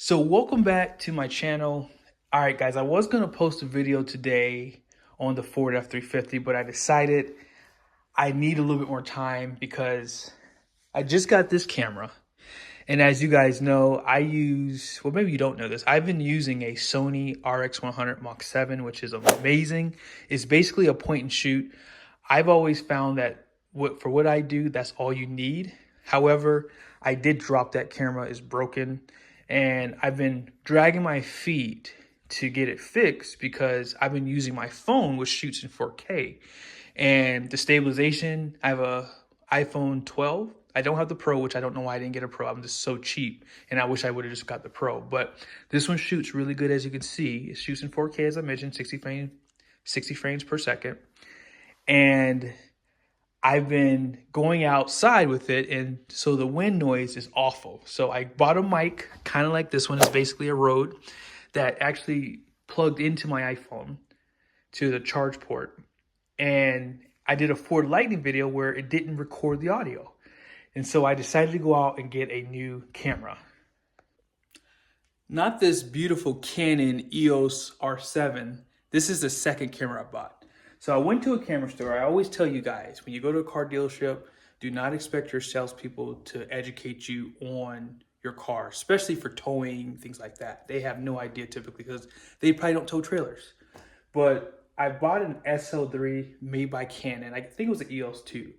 So welcome back to my channel. All right, guys, I was going to post a video today on the Ford F350, but I decided I need a little bit more time because I just got this camera. And as you guys know, well, maybe you don't know this. I've been using a Sony RX100 Mark 7, which is amazing. It's basically a point and shoot. I've always found that for what I do, that's all you need. However, I did drop that camera, it's broken, and I've been dragging my feet to get it fixed because I've been using my phone, which shoots in 4K. And the stabilization, I have a iPhone 12. I don't have the Pro, which I don't know why I didn't get a Pro. I'm just so cheap, and I wish I would have just got the Pro. But this one shoots really good, as you can see. It shoots in 4K, as I mentioned, 60 frames per second. And I've been going outside with it, and so the wind noise is awful. So I bought a mic, kind of like this one. It's basically a Rode that actually plugged into my iPhone to the charge port. And I did a Ford Lightning video where it didn't record the audio. And so I decided to go out and get a new camera. Not this beautiful Canon EOS R7. This is the second camera I bought. So I went to a camera store. I always tell you guys, when you go to a car dealership, do not expect your salespeople to educate you on your car, especially for towing, things like that. They have no idea typically because they probably don't tow trailers. But I bought an SL3 made by Canon. I think it was an EOS 2.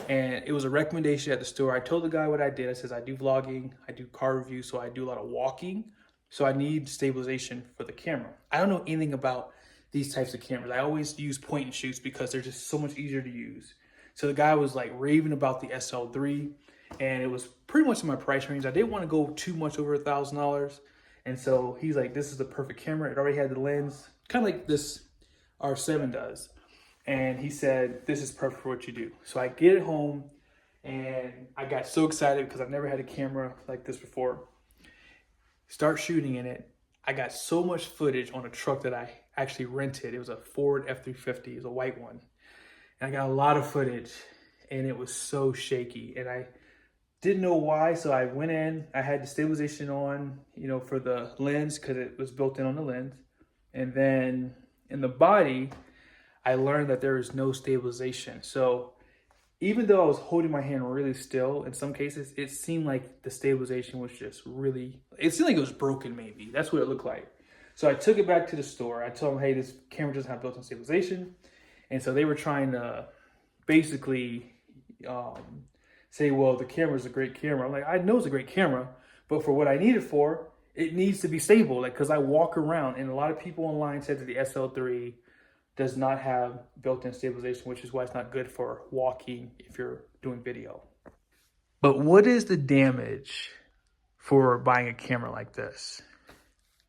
And it was a recommendation at the store. I told the guy what I did. I says, I do vlogging, I do car reviews, so I do a lot of walking. So I need stabilization for the camera. I don't know anything about these types of cameras. I always use point and shoots because they're just so much easier to use. So the guy was like raving about the SL3, and it was pretty much in my price range. I didn't want to go too much over $1,000. And so he's like, this is the perfect camera. It already had the lens, kind of like this R7 does. And he said, this is perfect for what you do. So I get it home, and I got so excited because I've never had a camera like this before. Start shooting in it. I got so much footage on a truck that I actually rented. It was a Ford F350, it was a white one. And I got a lot of footage, and it was so shaky. And I didn't know why, so I went in. I had the stabilization on, for the lens because it was built in on the lens. And then in the body, I learned that there is no stabilization. So even though I was holding my hand really still, in some cases, it seemed like the stabilization was just it seemed like it was broken maybe. That's what it looked like. So I took it back to the store. I told them, hey, this camera doesn't have built-in stabilization. And so they were trying to basically say, well, the camera's a great camera. I'm like, I know it's a great camera, but for what I need it for, it needs to be stable. Like, because I walk around, and a lot of people online said that the SL3 does not have built-in stabilization, which is why it's not good for walking if you're doing video. But what is the damage for buying a camera like this?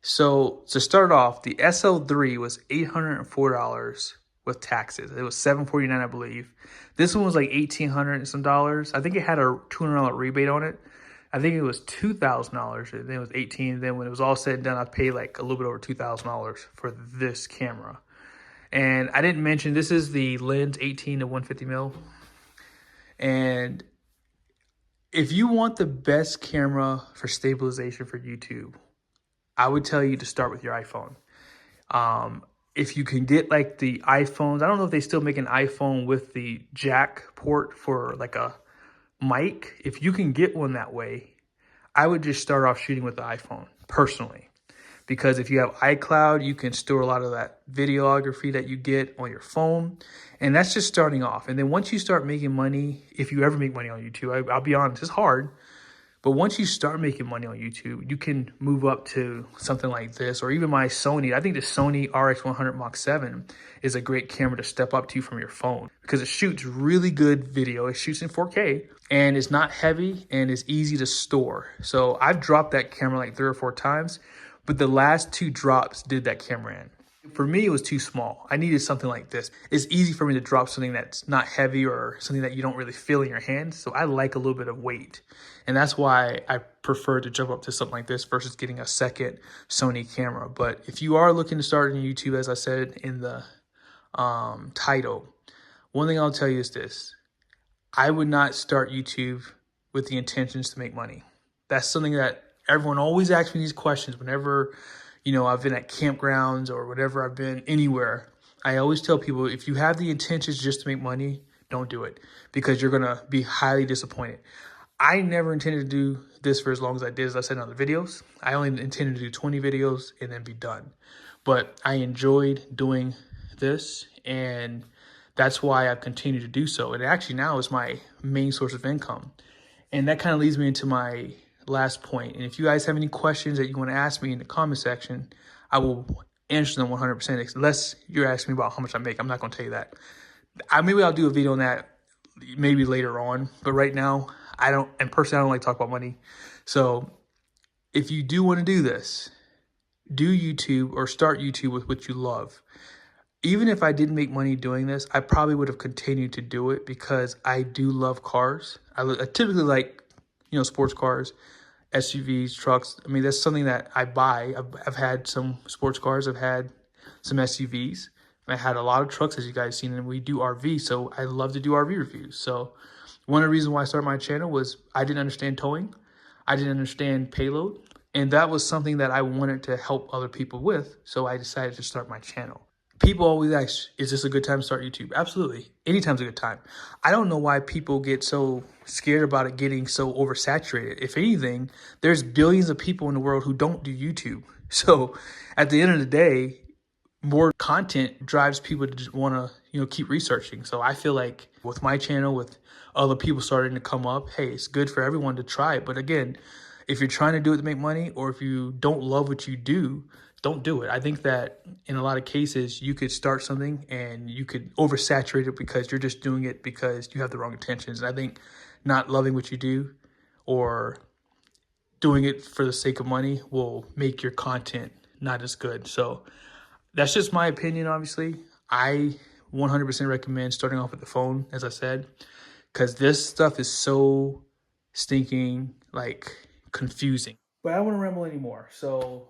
So to start off, the SL3 was $804 with taxes. It was $749, I believe. This one was like $1,800 and some dollars. I think it had a $200 rebate on it. I think it was $2,000, and then it was $1,800. And then when it was all said and done, I paid like a little bit over $2,000 for this camera. And I didn't mention, this is the lens 18 to 150 mil. And if you want the best camera for stabilization for YouTube, I would tell you to start with your iPhone. If you can get like the iPhones, I don't know if they still make an iPhone with the jack port for like a mic. If you can get one that way, I would just start off shooting with the iPhone personally. Because if you have iCloud, you can store a lot of that videography that you get on your phone. And that's just starting off. And then once you start making money, if you ever make money on YouTube, I'll be honest, it's hard. But once you start making money on YouTube, you can move up to something like this, or even my Sony. I think the Sony RX100 Mark 7 is a great camera to step up to from your phone because it shoots really good video. It shoots in 4K, and it's not heavy, and it's easy to store. So I've dropped that camera like 3 or 4 times. But the last 2 drops did that camera in. For me, it was too small. I needed something like this. It's easy for me to drop something that's not heavy or something that you don't really feel in your hand. So I like a little bit of weight. And that's why I prefer to jump up to something like this versus getting a second Sony camera. But if you are looking to start on YouTube, as I said in the title, one thing I'll tell you is this. I would not start YouTube with the intentions to make money. That's something that everyone always asks me these questions whenever, you know, I've been at campgrounds or whenever I've been anywhere. I always tell people, if you have the intentions just to make money, don't do it, because you're going to be highly disappointed. I never intended to do this for as long as I did, as I said in other videos. I only intended to do 20 videos and then be done. But I enjoyed doing this, and that's why I've continued to do so. And actually now is my main source of income. And that kind of leads me into my last point. And if you guys have any questions that you want to ask me in the comment section, I will answer them 100%, unless you're asking me about how much I make. I'm not going to tell you that. Maybe I'll do a video on that maybe later on, but right now I don't, and personally I don't like to talk about money. So if you do want to do this, do YouTube or start YouTube with what you love. Even if I didn't make money doing this, I probably would have continued to do it because I do love cars. I typically like, you know, sports cars, SUVs, trucks. I mean, that's something that I buy. I've had some sports cars. I've had some SUVs. I had a lot of trucks, as you guys seen, and we do RV, so I love to do RV reviews. So one of the reasons why I started my channel was I didn't understand towing. I didn't understand payload, and that was something that I wanted to help other people with, so I decided to start my channel. People always ask, is this a good time to start YouTube? Absolutely. Anytime's a good time. I don't know why people get so scared about it getting so oversaturated. If anything, there's billions of people in the world who don't do YouTube. So at the end of the day, more content drives people to want to, you know, keep researching. So I feel like with my channel, with other people starting to come up, hey, it's good for everyone to try it. But again, if you're trying to do it to make money, or if you don't love what you do, don't do it. I think that in a lot of cases, you could start something and you could oversaturate it because you're just doing it because you have the wrong intentions. And I think not loving what you do or doing it for the sake of money will make your content not as good. So that's just my opinion, obviously. I 100% recommend starting off with the phone, as I said, because this stuff is so stinking, like, confusing. But I don't want to ramble anymore. So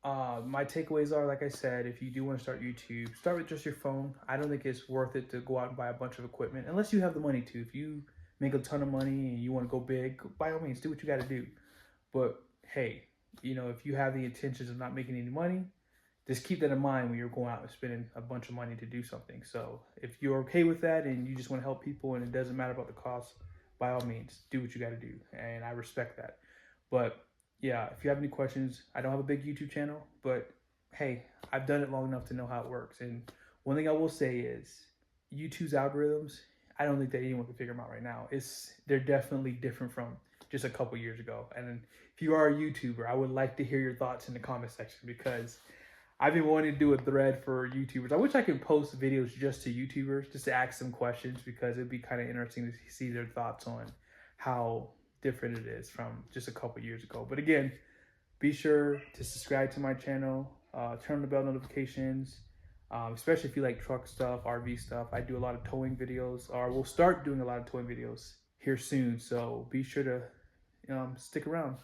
my takeaways are, like I said, if you do want to start YouTube, start with just your phone. I don't think it's worth it to go out and buy a bunch of equipment, unless you have the money to. If you make a ton of money and you want to go big, by all means, do what you got to do. But hey, you know, if you have the intentions of not making any money, just keep that in mind when you're going out and spending a bunch of money to do something. So if you're okay with that and you just want to help people and it doesn't matter about the cost, by all means, do what you got to do. And I respect that. But yeah, if you have any questions, I don't have a big YouTube channel, but hey, I've done it long enough to know how it works. And one thing I will say is YouTube's algorithms, I don't think that anyone can figure them out right now. They're definitely different from just a couple years ago. And if you are a YouTuber, I would like to hear your thoughts in the comment section, because I've been wanting to do a thread for YouTubers. I wish I could post videos just to YouTubers, just to ask them questions, because it'd be kind of interesting to see their thoughts on how different it is from just a couple years ago. But again, be sure to subscribe to my channel, turn on the bell notifications, especially if you like truck stuff, RV stuff. I do a lot of towing videos, or we'll start doing a lot of towing videos here soon. So be sure to stick around.